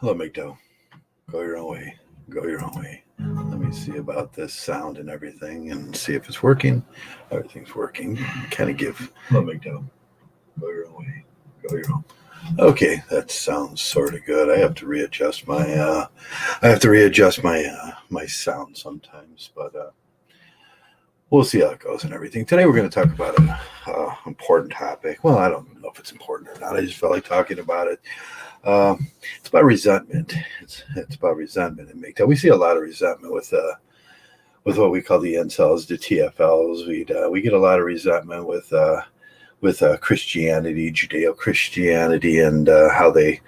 Hello, Mgtow. Go your own way. Go your own way. Let me see about this sound and everything and see if it's working. Everything's working. Kind of give. Hello, Mgtow. Go your own way. Go your own. Okay, that sounds sort of good. I have to readjust my sound sometimes, but we'll see how it goes and everything. Today we're going to talk about an important topic. Well, I don't know if it's important or not. I just felt like talking about it. Uh, it's about resentment. It's about resentment in Mgtow. We see a lot of resentment with what we call the incels, the TFLs. We get a lot of resentment with Christianity, Judeo Christianity, and how they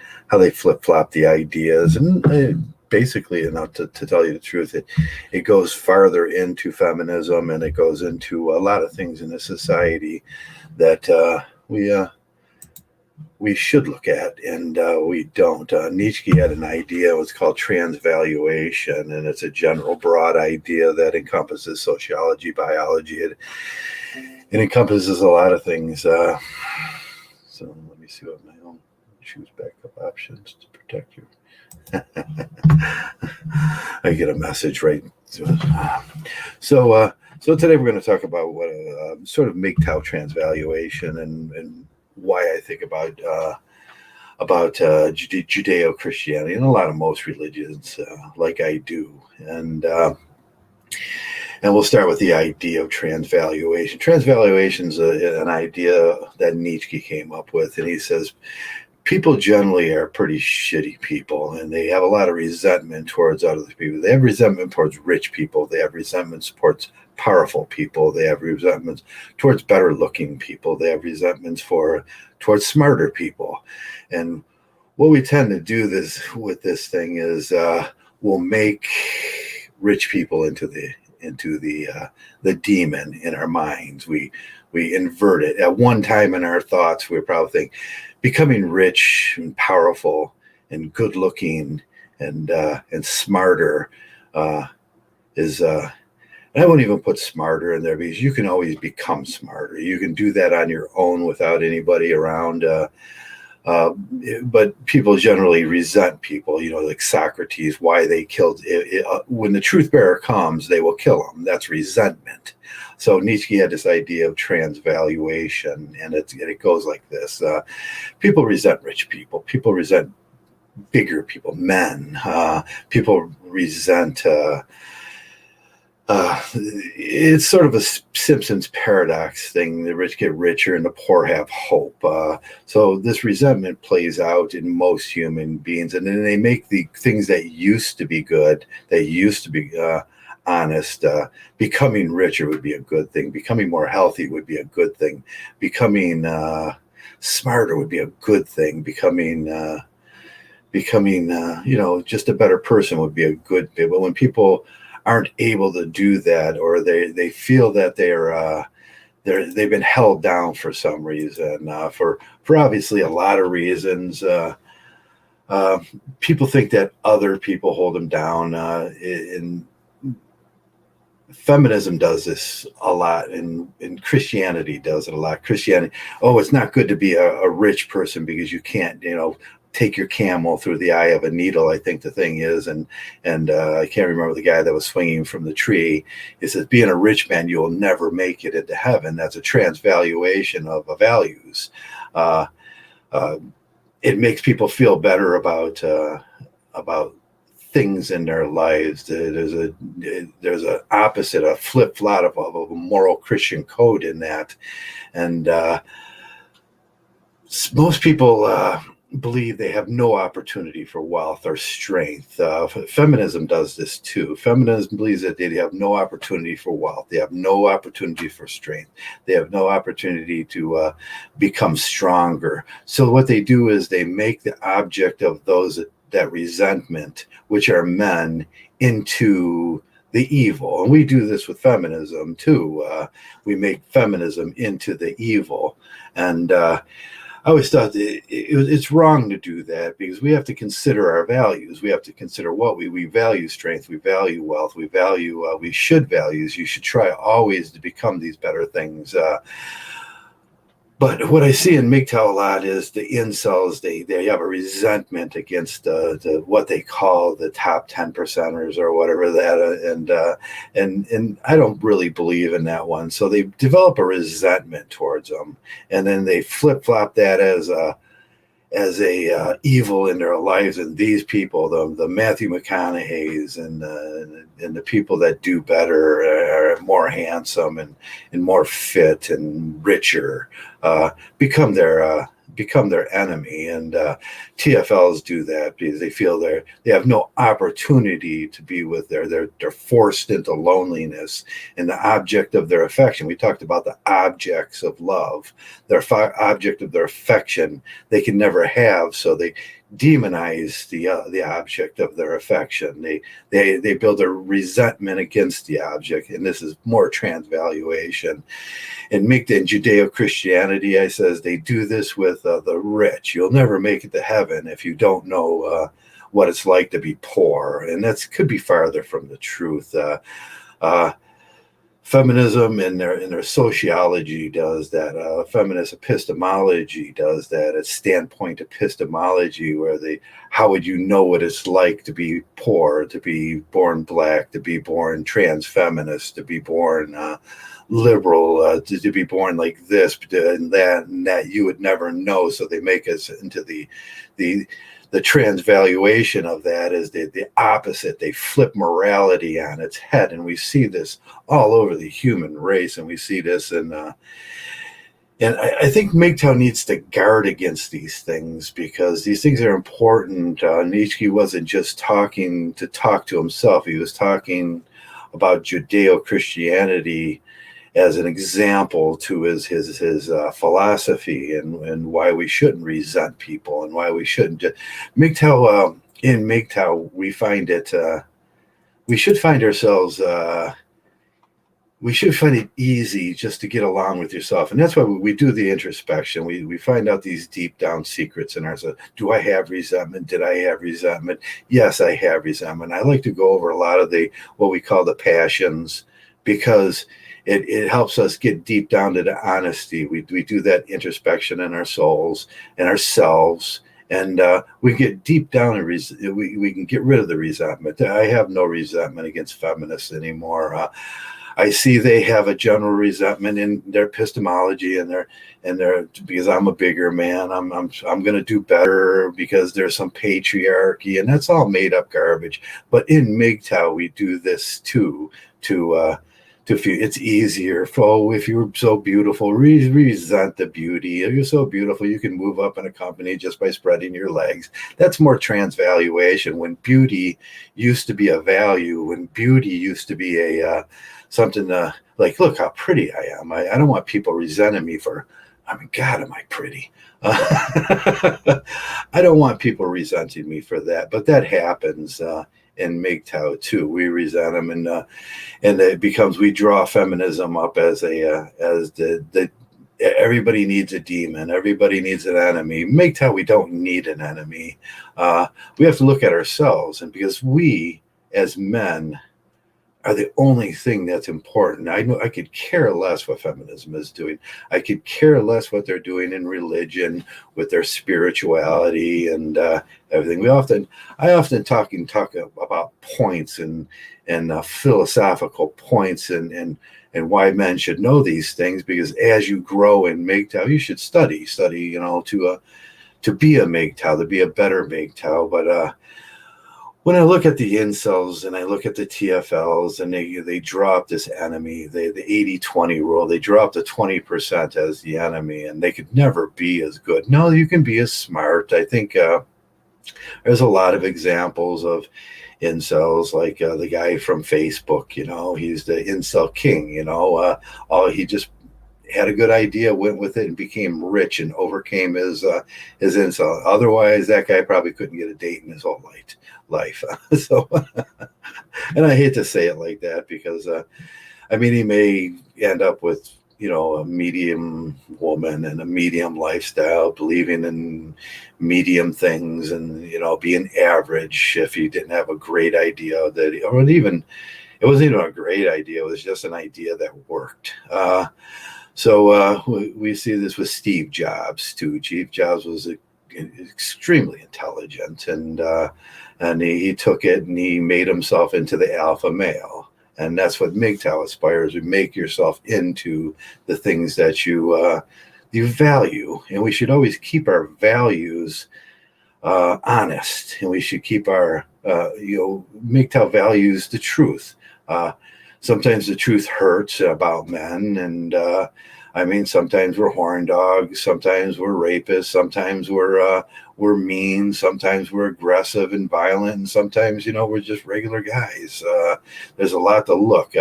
flip flop the ideas. And basically, to tell you the truth, it goes farther into feminism, and it goes into a lot of things in the society that we should look at, and we don't. Nietzsche had an idea, it's called transvaluation, and it's a general, broad idea that encompasses sociology, biology. It encompasses a lot of things. So let me see what my own choose backup options to protect you. I get a message right. So today we're going to talk about what sort of Mgtow transvaluation and why I think about Judeo Christianity and a lot of most religions, like I do, and we'll start with the idea of transvaluation. Transvaluation is an idea that Nietzsche came up with, and he says people generally are pretty shitty people, and they have a lot of resentment towards other people. They have resentment towards rich people. They have resentment towards powerful people. They have resentments towards better looking people. They have resentments towards smarter people. And what we tend to do with this thing is we'll make rich people into the demon in our minds. We invert it. At one time in our thoughts, we probably think becoming rich and powerful and good looking and smarter is. And I won't even put smarter in there because you can always become smarter. You can do that on your own without anybody around. But people generally resent people, like Socrates, why they killed. When the truth bearer comes, they will kill him. That's resentment. So Nietzsche had this idea of transvaluation, and it goes like this. People resent rich people. People resent bigger people, men. People resent... it's sort of a Simpsons paradox thing. The rich get richer and the poor have hope. So this resentment plays out in most human beings, and then they make the things that used to be good, that used to be honest, becoming richer would be a good thing. Becoming more healthy would be a good thing. Becoming smarter would be a good thing. Becoming just a better person would be a good thing. But when people aren't able to do that, or they feel that they've been held down for some reason, for obviously a lot of reasons. People think that other people hold them down. In feminism does this a lot, and Christianity does it a lot. Christianity, it's not good to be a rich person because you can't, take your camel through the eye of a needle, I think the thing is, and I can't remember the guy that was swinging from the tree. He says, being a rich man, you will never make it into heaven. That's a transvaluation of values. It makes people feel better about things in their lives. There's an opposite, a flip flop of a moral Christian code in that, and most people believe they have no opportunity for wealth or strength. Feminism does this too. Feminism believes that they have no opportunity for wealth. They have no opportunity for strength. They have no opportunity to become stronger. So what they do is they make the object of that resentment, which are men, into the evil. And we do this with feminism too. We make feminism into the evil. And I always thought it's wrong to do that because we have to consider our values. We have to consider what we value strength, we value wealth, we should try always to become these better things. But what I see in Mgtow a lot is the incels. They have a resentment against what they call the top 10%ers or whatever that, and I don't really believe in that one. So they develop a resentment towards them, and then they flip flop that as a evil in their lives, and these people, the Matthew McConaughey's and the people that do better are more handsome and more fit and richer, become their enemy. And TFLs do that because they feel they have no opportunity to be with they're forced into loneliness, and the object of their affection. We talked about the objects of love, their object of their affection they can never have, so they demonize the object of their affection. They build a resentment against the object, and this is more transvaluation. In Judeo-Christianity, I says they do this with the rich. You'll never make it to heaven if you don't know what it's like to be poor, and that could be farther from the truth. Feminism and their sociology does that. Feminist epistemology does that. It's standpoint epistemology, where how would you know what it's like to be poor, to be born black, to be born trans feminist, to be born liberal, to be born like this and that you would never know. So they make us into the transvaluation of that is the opposite. They flip morality on its head, and we see this all over the human race, and we see this and I think Mgtow needs to guard against these things, because these things are important. Nietzsche wasn't just talking to talk to himself. He was talking about Judeo-Christianity as an example to his philosophy, and why we shouldn't resent people, and why we shouldn't. Mgtow, in Mgtow, we find it. We should find ourselves. We should find it easy just to get along with yourself, and that's why we do the introspection. We find out these deep down secrets in ourselves. Do I have resentment? Did I have resentment? Yes, I have resentment. I like to go over a lot of what we call the passions, because it helps us get deep down to the honesty. We do that introspection in our souls and ourselves, and we get deep down and we can get rid of the resentment. I have no resentment against feminists anymore. I see they have a general resentment in their epistemology and their because I'm a bigger man. I'm going to do better because there's some patriarchy, and that's all made up garbage. But in Mgtow, we do this too to feel it's easier. If you're so beautiful, resent the beauty. If you're so beautiful, you can move up in a company just by spreading your legs. That's more transvaluation. When beauty used to be a value, when beauty used to be a something like, look how pretty I am. I don't want people resenting me for, I mean, God, am I pretty? I don't want people resenting me for that, but that happens in Mgtow too. We resent them, and it becomes, we draw feminism up as the everybody needs a demon, everybody needs an enemy. Mgtow, we don't need an enemy. We have to look at ourselves, and because we as men are the only thing that's important. I know I could care less what feminism is doing. I could care less what they're doing in religion with their spirituality and everything. I often talk about points and philosophical points and why men should know these things, because as you grow in Mgtow, you should study, to be a Mgtow, to be a better Mgtow. But when I look at the incels and I look at the TFLs, and they drop this enemy, the 80-20 rule, they drop the 20% as the enemy, and they could never be as good. No, you can be as smart. I think there's a lot of examples of incels, like the guy from Facebook, he's the incel king, he just had a good idea, went with it, and became rich and overcame his incel. Otherwise, that guy probably couldn't get a date in his whole life. So, and I hate to say it like that, because he may end up with a medium woman and a medium lifestyle, believing in medium things, and being average if he didn't have a great idea it wasn't even a great idea. It was just an idea that worked. So we see this with Steve Jobs too. Steve Jobs was extremely intelligent, and he took it and he made himself into the alpha male. And that's what Mgtow aspires. You make yourself into the things that you value, and we should always keep our values honest, and we should keep our Mgtow values the truth. Sometimes the truth hurts about men, and I mean, sometimes we're horn dogs, sometimes we're rapists, sometimes we're mean, sometimes we're aggressive and violent, and sometimes we're just regular guys. There's a lot to look.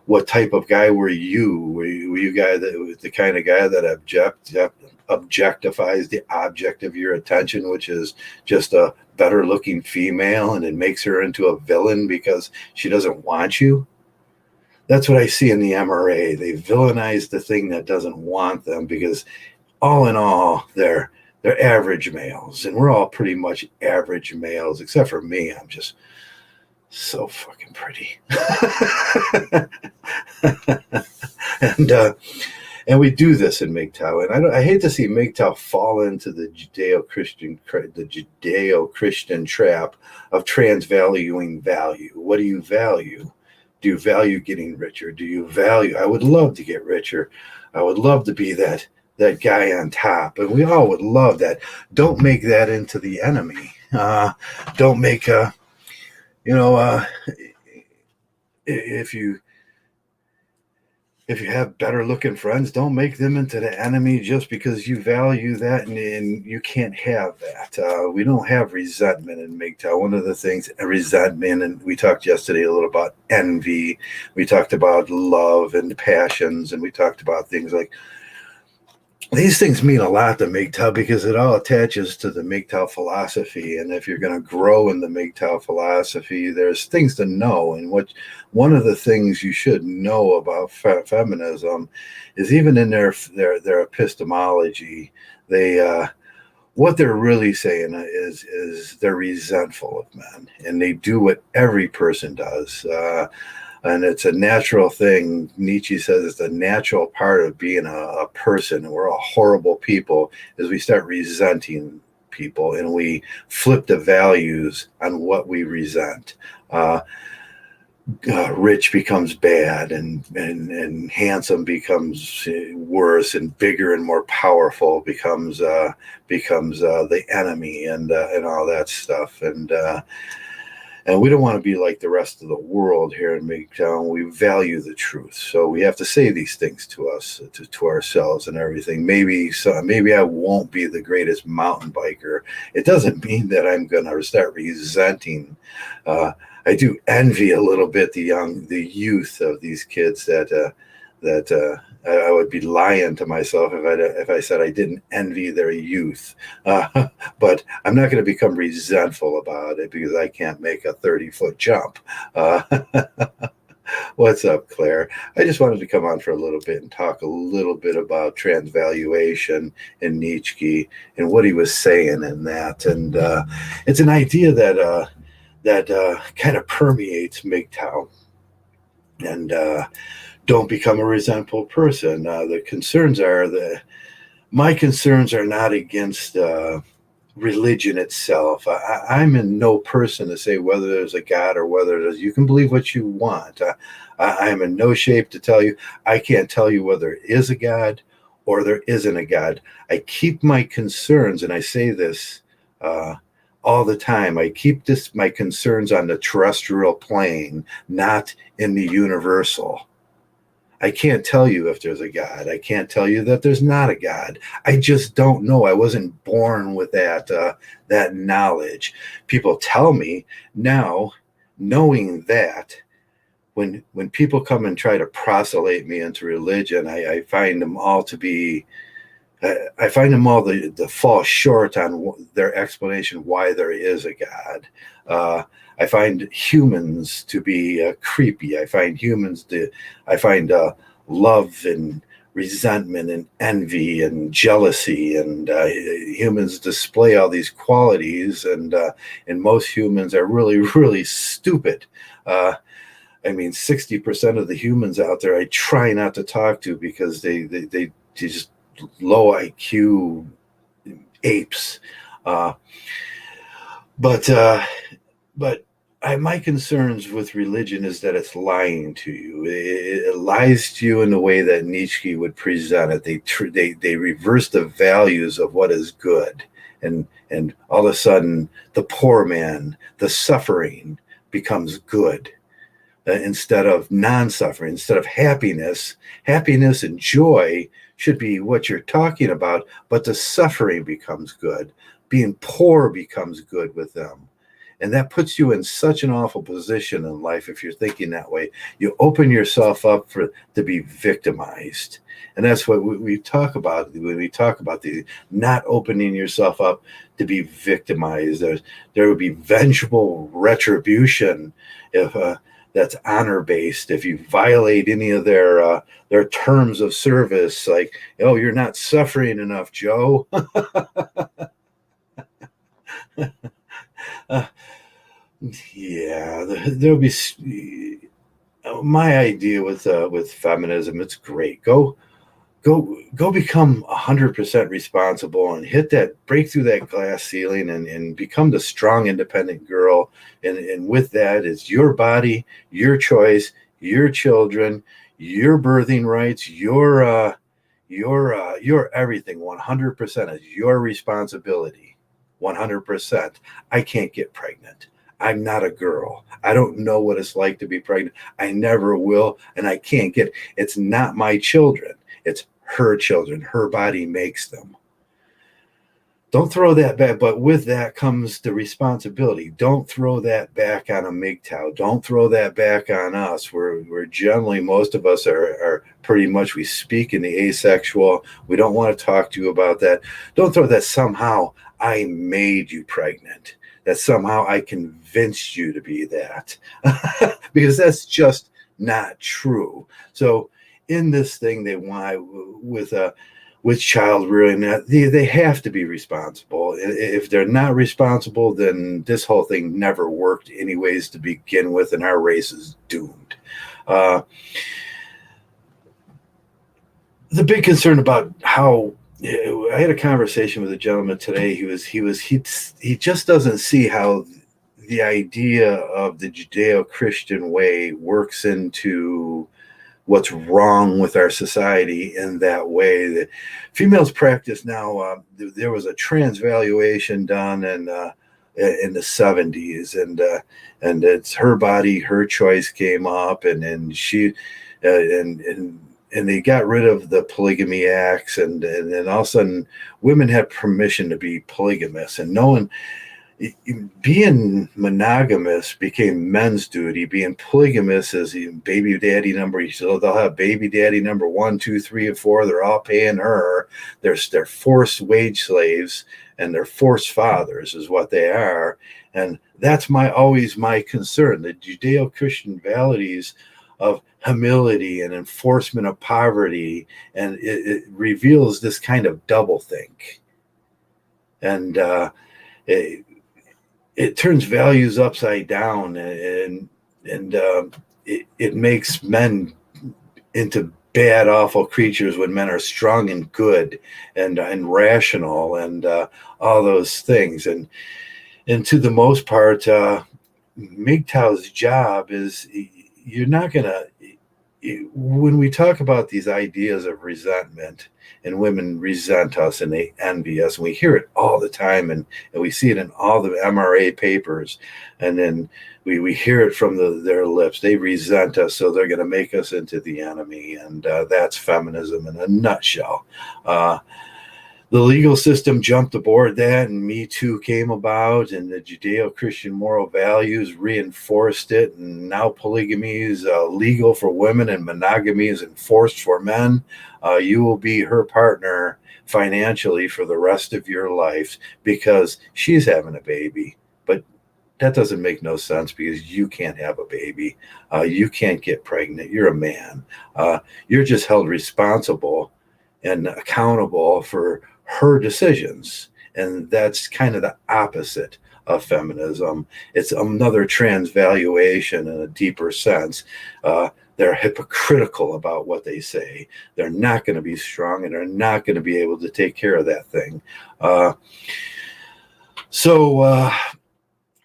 What type of guy were you? Were you guy that the kind of guy that objectifies the object of your attention, which is just a better looking female, and it makes her into a villain because she doesn't want you? That's what I see in the MRA. They villainize the thing that doesn't want them because, all in all, they're average males, and we're all pretty much average males, except for me. I'm just so fucking pretty, and we do this in Mgtow, and I hate to see Mgtow fall into the Judeo-Christian trap of transvaluing value. What do you value? Do you value getting richer? Do you value? I would love to get richer. I would love to be that guy on top, and we all would love that. Don't make that into the enemy. Don't make if you have better looking friends, don't make them into the enemy just because you value that, and you can't have that. We don't have resentment in Mgtow. One of the things, resentment, and we talked yesterday a little about envy. We talked about love and passions, and we talked about things like, these things mean a lot to Mgtow because it all attaches to the Mgtow philosophy. And if you're going to grow in the Mgtow philosophy, there's things to know. And one of the things you should know about feminism is, even in their epistemology, what they're really saying is they're resentful of men, and they do what every person does. And it's a natural thing. Nietzsche says it's a natural part of being a person, and we're all horrible people, is we start resenting people, and we flip the values on what we resent. Rich becomes bad, and handsome becomes worse, and bigger and more powerful becomes the enemy, and all that stuff. And we don't want to be like the rest of the world here in Mgtow. We value the truth, so we have to say these things to us, to ourselves, and everything. Maybe I won't be the greatest mountain biker. It doesn't mean that I'm going to start resenting. I do envy a little bit the youth of these kids that I would be lying to myself if I said I didn't envy their youth. But I'm not going to become resentful about it because I can't make a 30-foot jump. What's up, Claire? I just wanted to come on for a little bit and talk a little bit about transvaluation and Nietzsche and what he was saying in that. And it's an idea that kind of permeates Mgtow. And don't become a resentful person. My concerns are not against religion itself. I'm in no person to say whether there's a God or whether there's. You can believe what you want. I'm in no shape to tell you. I can't tell you whether there is a God or there isn't a God. I keep my concerns, and I say this all the time. I keep my concerns on the terrestrial plane, not in the universal. I can't tell you if there's a God. I can't tell you that there's not a God. I just don't know. I wasn't born with that knowledge. People tell me now, knowing that, when people come and try to proselyte me into religion, I find them all to be. I find them all to fall short on their explanation why there is a God. I find humans to be creepy. I find love and resentment and envy and jealousy, and humans display all these qualities, and most humans are really, really stupid. I mean, 60% of the humans out there I try not to talk to because they just low IQ apes. Uh, but but my concerns with religion is that it's lying to you. It lies to you in the way that Nietzsche would present it. They reverse the values of what is good, and all of a sudden, the poor man, the suffering, becomes good instead of non-suffering, instead of happiness. Happiness and joy should be what you're talking about, but the suffering becomes good. Being poor becomes good with them. And that puts you in such an awful position in life if you're thinking that way. You open yourself up for to be victimized. And that's what we talk about when we talk about the not opening yourself up to be victimized. There would be vengeful retribution if that's honor based. If you violate any of their terms of service, like, oh, you're not suffering enough, Joe. uh, yeah, there'll be my idea with feminism. It's great. Go become 100% responsible and break through that glass ceiling and become the strong independent girl, and with that is your body, your choice, your children, your birthing rights, your everything. 100% is your responsibility. 100%. I can't get pregnant. I'm not a girl. I don't know what it's like to be pregnant. I never will, and I can't get it. It's not my children. It's her children. Her body makes them. Don't throw that back. But with that comes the responsibility. Don't throw that back on a Mgtow. Don't throw that back on us. We're generally, most of us are pretty much, we speak in the asexual. We don't want to talk to you about that. Don't throw that somehow I made you pregnant, that somehow I convinced you to be that, because that's just not true. So in this thing, they want with child rearing, that they have to be responsible. If they're not responsible, then this whole thing never worked anyways to begin with, and our race is doomed. The big concern about how I had a conversation with a gentleman today. He just doesn't see how the idea of the Judeo-Christian way works into what's wrong with our society in that way. That females practice now. There was a transvaluation done in the 70s, and it's her body, her choice came up, and she and they got rid of the polygamy acts, and then all of a sudden women had permission to be polygamous, and no one, being monogamous became men's duty. Being polygamous is baby daddy number. So they'll have baby daddy number 1, 2, 3, and 4. They're all paying her. They're forced wage slaves, and they're forced fathers is what they are. And that's always my concern. The Judeo-Christian values of humility and enforcement of poverty, and it reveals this kind of doublethink, and it turns values upside down, and it makes men into bad, awful creatures when men are strong and good and rational and all those things. And to the most part, Mgtow's job is, you're not going to, when we talk about these ideas of resentment, and women resent us and they envy us, and we hear it all the time, and we see it in all the MRA papers, and then we hear it from their lips. They resent us, so they're going to make us into the enemy, and that's feminism in a nutshell. The legal system jumped aboard that, and Me Too came about, and the Judeo-Christian moral values reinforced it, and now polygamy is legal for women and monogamy is enforced for men. You will be her partner financially for the rest of your life because she's having a baby. But that doesn't make no sense, because you can't have a baby. You can't get pregnant. You're a man. You're just held responsible and accountable for her decisions, and that's kind of the opposite feminism. It's another transvaluation in a deeper sense. They're hypocritical about what they say. They're not going to be strong, and they're not going to be able to take care of that thing. So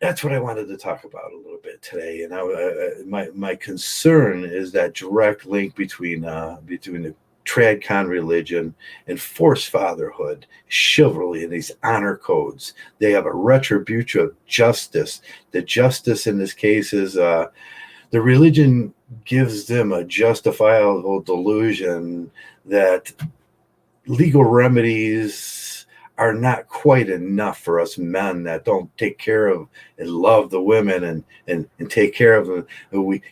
that's what I wanted to talk about a little bit today. And my concern is that direct link between the tradcon religion and forced fatherhood, chivalry, and these honor codes. They have a retribution of justice. The justice in this case is the religion gives them a justifiable delusion that legal remedies are not quite enough for us men that don't take care of and love the women and take care of them.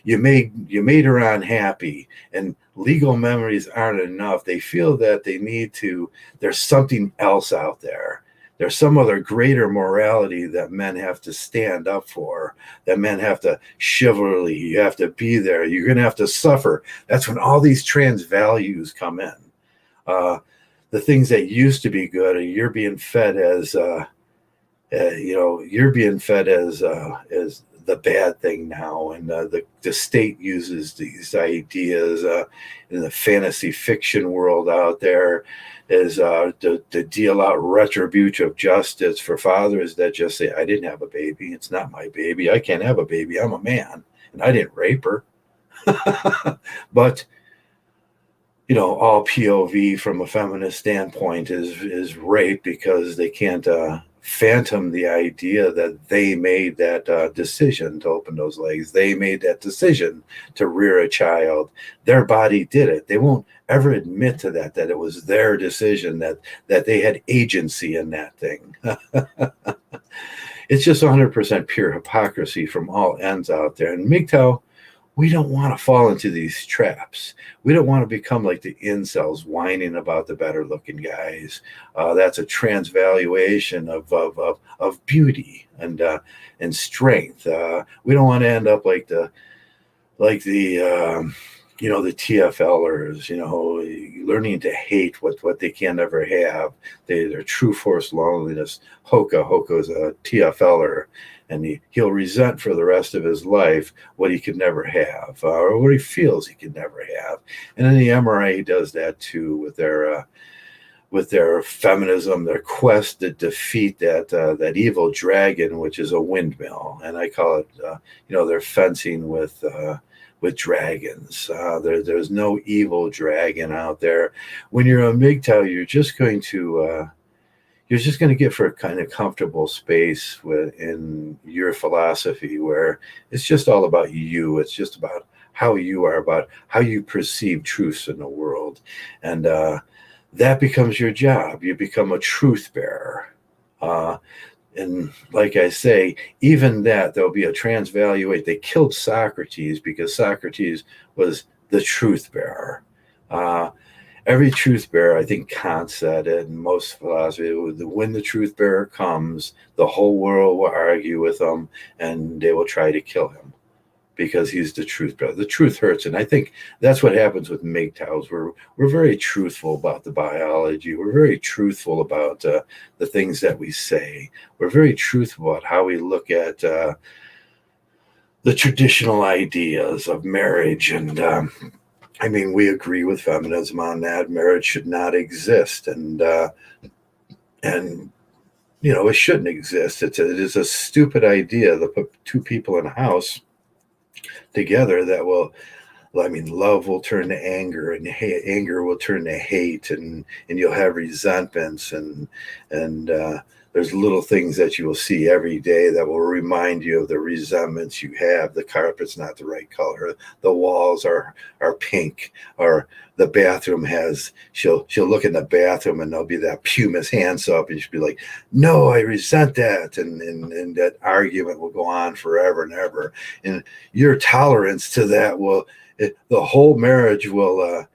You made her unhappy, and legal remedies aren't enough. They feel that they need to. There's something else out there. There's some other greater morality that men have to stand up for, that men have to chivalry. You have to be there. You're going to have to suffer. That's when all these trans values come in. The things that used to be good, you're being fed as, you're being fed as the bad thing now. And the state uses these ideas in the fantasy fiction world out there is to deal out retributive justice for fathers that just say, I didn't have a baby. It's not my baby. I can't have a baby. I'm a man, and I didn't rape her. But all POV from a feminist standpoint is rape because they can't phantom the idea that they made that decision to open those legs. They made that decision to rear a child. Their body did it. They won't ever admit to that it was their decision, that they had agency in that thing. It's just 100% pure hypocrisy from all ends out there. And Mgtow, we don't want to fall into these traps. We don't want to become like the incels whining about the better looking guys. That's a transvaluation of beauty and strength. We don't want to end up like the TFLers, learning to hate what they can never have. They're true force loneliness. Hoka's a TFLer, and he'll resent for the rest of his life what he could never have, or what he feels he could never have. And in the MRA, he does that too with their feminism, their quest to defeat that evil dragon, which is a windmill. And I call it, they're fencing with dragons. There's no evil dragon out there. When you're a Mgtow, you're just going to get for a kind of comfortable space in your philosophy where it's just all about you. It's just about how you are, about how you perceive truths in the world. And that becomes your job. You become a truth bearer. And like I say, even that, there'll be a transvaluate. They killed Socrates because Socrates was the truth bearer. Every truth bearer, I think Kant said it, and most philosophy, when the truth bearer comes, the whole world will argue with him, and they will try to kill him because he's the truth bearer. The truth hurts, and I think that's what happens with Mgtows. We're very truthful about the biology. We're very truthful about the things that we say. We're very truthful about how we look at the traditional ideas of marriage. And we agree with feminism on that. Marriage should not exist, and it shouldn't exist. It is a stupid idea to put two people in a house together that love will turn to anger, and anger will turn to hate, and you'll have resentments, and there's little things that you will see every day that will remind you of the resentments you have. The carpet's not the right color. The walls are pink, or the bathroom she'll look in the bathroom and there'll be that pumice hands up, and she'll be like, no, I resent that. And that argument will go on forever and ever. And your tolerance to that the whole marriage will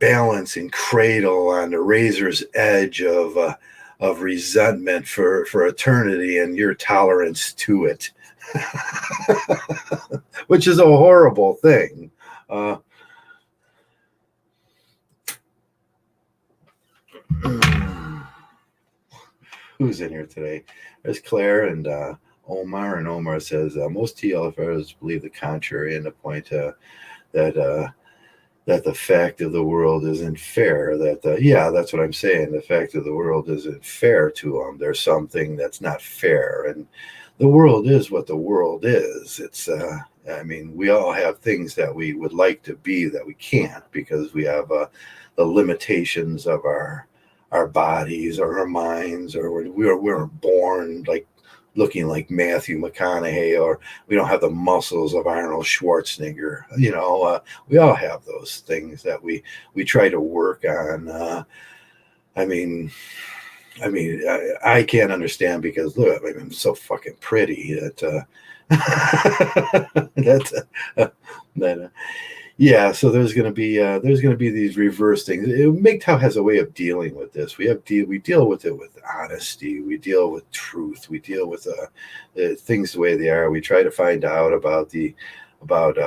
balance and cradle on the razor's edge of resentment for eternity, and your tolerance to it, which is a horrible thing. Who's in here today? There's Claire and Omar, and Omar says most TLFers believe the contrary and the point that that the fact of the world isn't fair. That yeah, that's what I'm saying. The fact of the world isn't fair to them. There's something that's not fair, and the world is what the world is. It's I mean, we all have things that we would like to be that we can't because we have the limitations of our bodies or our minds, or we're born like looking like Matthew McConaughey, or we don't have the muscles of Arnold Schwarzenegger. We all have those things that we try to work on. I mean, I can't understand because look, I mean, I'm so fucking pretty that that's that. Yeah, so there's gonna be these reverse things. Mgtow has a way of dealing with this. We deal with it with honesty. We deal with truth. We deal with things the way they are. We try to find out about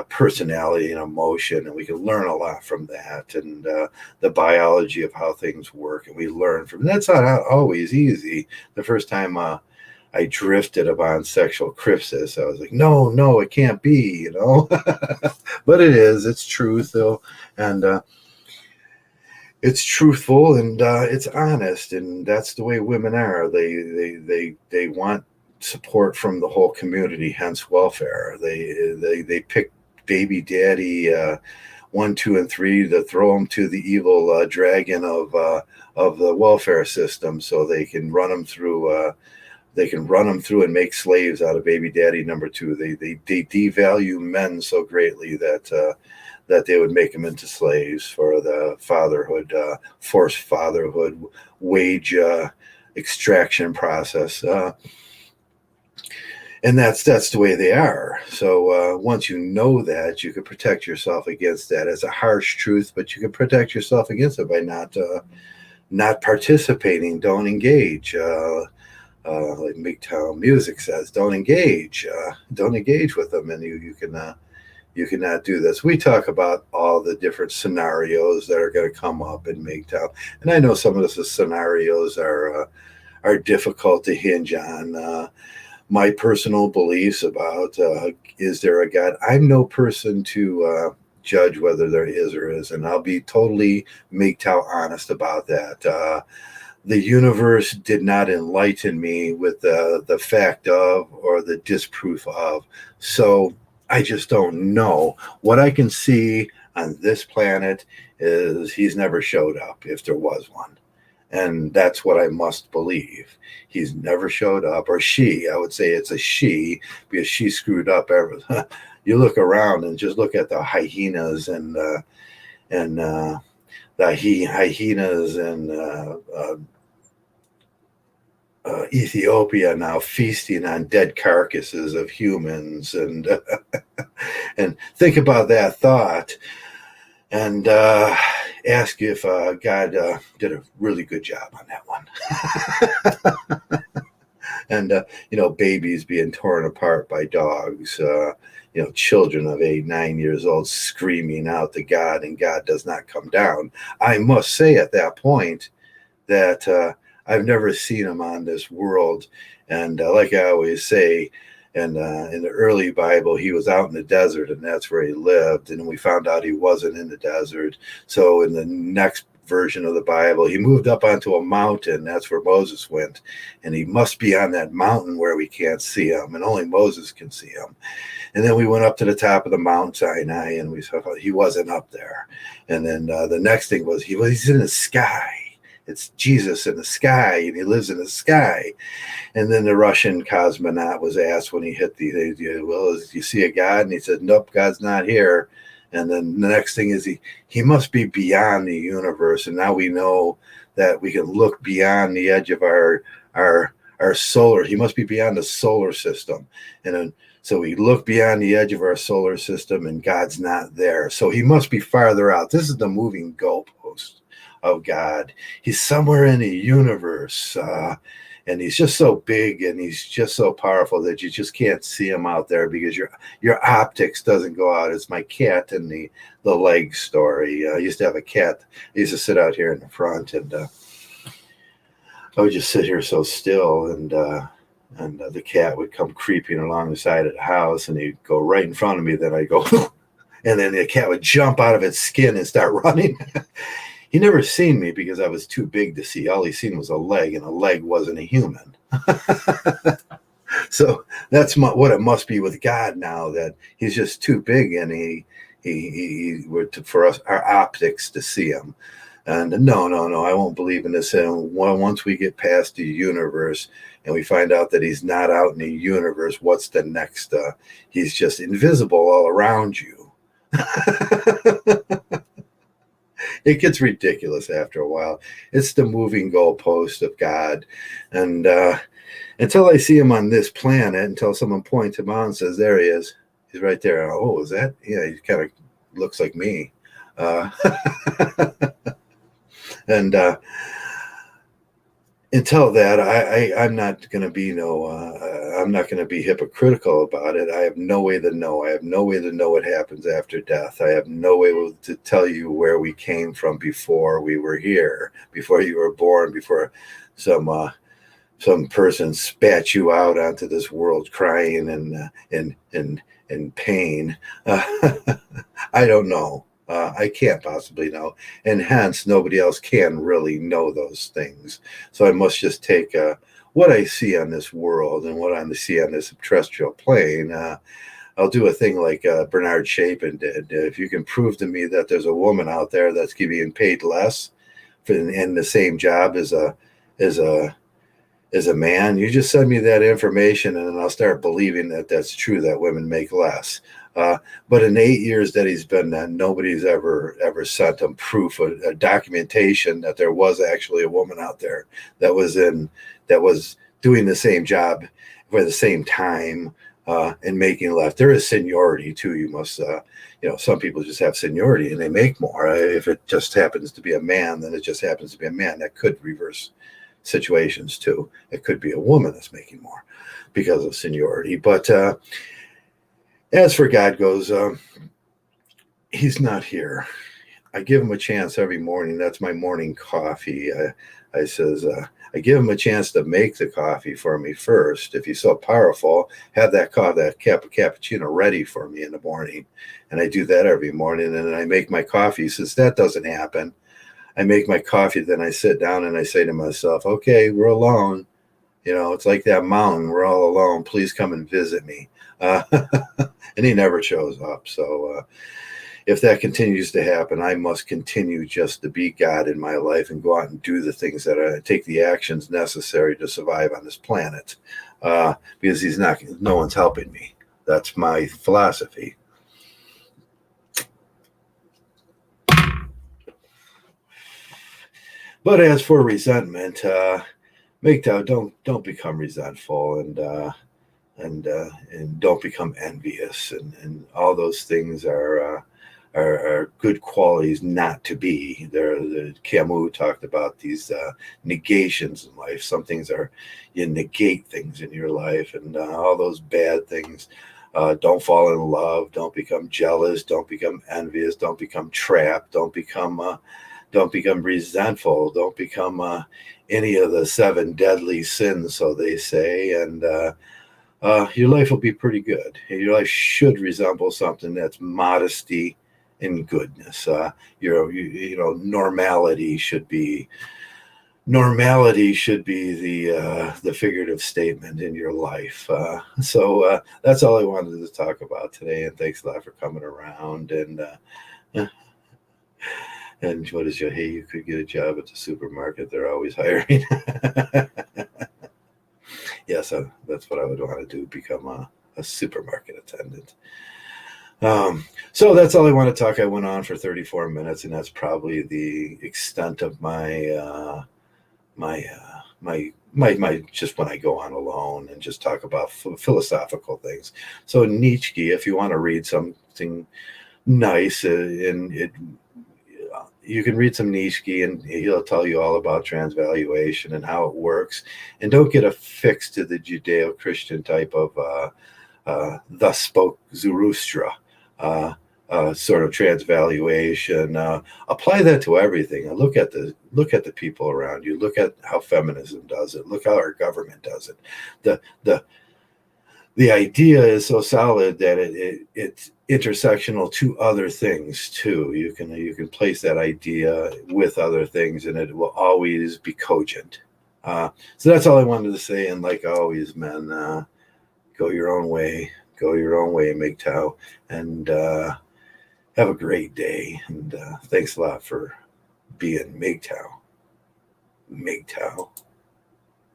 personality and emotion, and we can learn a lot from that, and the biology of how things work, and we learn from. That's not always easy. The first time I drifted upon sexual crypsis, I was like, no, it can't be, but it is. It's truth, though, and it's truthful, and it's honest, and that's the way women are. They want support from the whole community, hence welfare. They pick baby daddy 1, 2, and 3 to throw them to the evil dragon of the welfare system, so they can run them through. They can run them through and make slaves out of baby daddy number 2. They devalue men so greatly that that they would make them into slaves for the fatherhood, forced fatherhood, wage extraction process. And that's the way they are. So once you know that, you can protect yourself against that. As a harsh truth, but you can protect yourself against it by not participating. Don't engage. Like Mgtow music says, don't engage with them, and you cannot do this. We talk about all the different scenarios that are going to come up in Mgtow, and I know some of the scenarios are difficult to hinge on. My personal beliefs about is there a God? I'm no person to judge whether there is or isn't. I'll be totally Mgtow honest about that. The universe did not enlighten me with the fact of or the disproof of. So I just don't know. What I can see on this planet is he's never showed up if there was one. And that's what I must believe. He's never showed up, or she. I would say it's a she because she screwed up everything. You look around and just look at the hyenas and the hyenas and Ethiopia now feasting on dead carcasses of humans, and and think about that thought, and ask if God did a really good job on that one. And babies being torn apart by dogs. Children of 8, 9 years old screaming out to God, and God does not come down. I must say at that point that. I've never seen him on this world. And like I always say, and in the early Bible, he was out in the desert, and that's where he lived. And we found out he wasn't in the desert. So in the next version of the Bible, he moved up onto a mountain. That's where Moses went. And he must be on that mountain where we can't see him, and only Moses can see him. And then we went up to the top of the Mount Sinai, and we saw he wasn't up there. And then the next thing was he's in the sky. It's Jesus in the sky, and he lives in the sky. And then the Russian cosmonaut was asked when he hit well, do you see a God? And he said, nope, God's not here. And then the next thing is he must be beyond the universe. And now we know that we can look beyond the edge of our solar. He must be beyond the solar system. And then, so we look beyond the edge of our solar system, and God's not there. So he must be farther out. This is the moving goalpost of God. He's somewhere in the universe, and he's just so big, and he's just so powerful that you just can't see him out there because your optics doesn't go out. It's my cat in the leg story. I used to have a cat. I used to sit out here in the front, and I would just sit here so still, and the cat would come creeping along the side of the house, and he'd go right in front of me. Then I'd go, and then the cat would jump out of its skin and start running. He never seen me because I was too big to see. All he seen was a leg, and a leg wasn't a human. So that's what it must be with God now, that he's just too big, and for us, our optics to see him. And no, I won't believe in this. And once we get past the universe and we find out that he's not out in the universe, what's the next? He's just invisible all around you. It gets ridiculous after a while. It's the moving goalpost of God. And until I see him on this planet, until someone points him out and says, there he is. He's right there. Oh, is that? Yeah, he kind of looks like me. And until that, I'm not going to be I'm not going to be hypocritical about it. I have no way to know. I have no way to know what happens after death. I have no way to tell you where we came from before we were here, before you were born, before some person spat you out onto this world crying and in pain. I don't know. I can't possibly know, and hence nobody else can really know those things. So I must just take what I see on this world and what I see on this terrestrial plane. I'll do a thing like Bernard Chapin did. If you can prove to me that there's a woman out there that's getting paid less in the same job as a man, you just send me that information, and then I'll start believing that that's true, that women make less. But in 8 years that he's been that, nobody's ever sent him proof, a documentation that there was actually a woman out there that was doing the same job for the same time and making less. There is seniority too. You must, some people just have seniority and they make more. If it just happens to be a man, then it just happens to be a man. That could reverse situations too. It could be a woman that's making more because of seniority. But as for God goes, he's not here. I give him a chance every morning. That's my morning coffee. I says, I give him a chance to make the coffee for me first. If he's so powerful, have that cappuccino ready for me in the morning. And I do that every morning. And then I make my coffee. Since that doesn't happen, I make my coffee. Then I sit down and I say to myself, okay, we're alone. It's like that mountain. We're all alone. Please come and visit me. And he never shows up. So if that continues to happen, I must continue just to be God in my life and go out and do the things that take the actions necessary to survive on this planet. Because no one's helping me. That's my philosophy. But as for resentment, Mgtow, don't become resentful and don't become envious, and all those things are good qualities not to be. Camus talked about these negations in life. Some things you negate things in your life, and all those bad things. Don't fall in love. Don't become jealous. Don't become envious. Don't become trapped. Don't become resentful. Don't become any of the 7 deadly sins, so they say, and your life will be pretty good. Your life should resemble something that's modesty and goodness. Normality should be the figurative statement in your life. So that's all I wanted to talk about today. And thanks a lot for coming around. And what is hey, you could get a job at the supermarket. They're always hiring. Yes, that's what I would want to do, become a supermarket attendant. So that's all I want to talk. I went on for 34 minutes, and that's probably the extent of my just when I go on alone and just talk about philosophical things. So Nietzsche, if you want to read something nice, you can read some Nietzsche, and he'll tell you all about transvaluation and how it works. And don't get affixed to the Judeo-Christian type of thus spoke Zarathustra. sort of transvaluation. Apply that to everything. Look at the people around you. Look at how feminism does it. Look how our government does it. The the the idea is so solid that it's intersectional to other things too. You can place that idea with other things, and it will always be cogent. So that's all I wanted to say. And like always, men, go your own way. Go your own way, Mgtow, and have a great day. And thanks a lot for being Mgtow. Mgtow.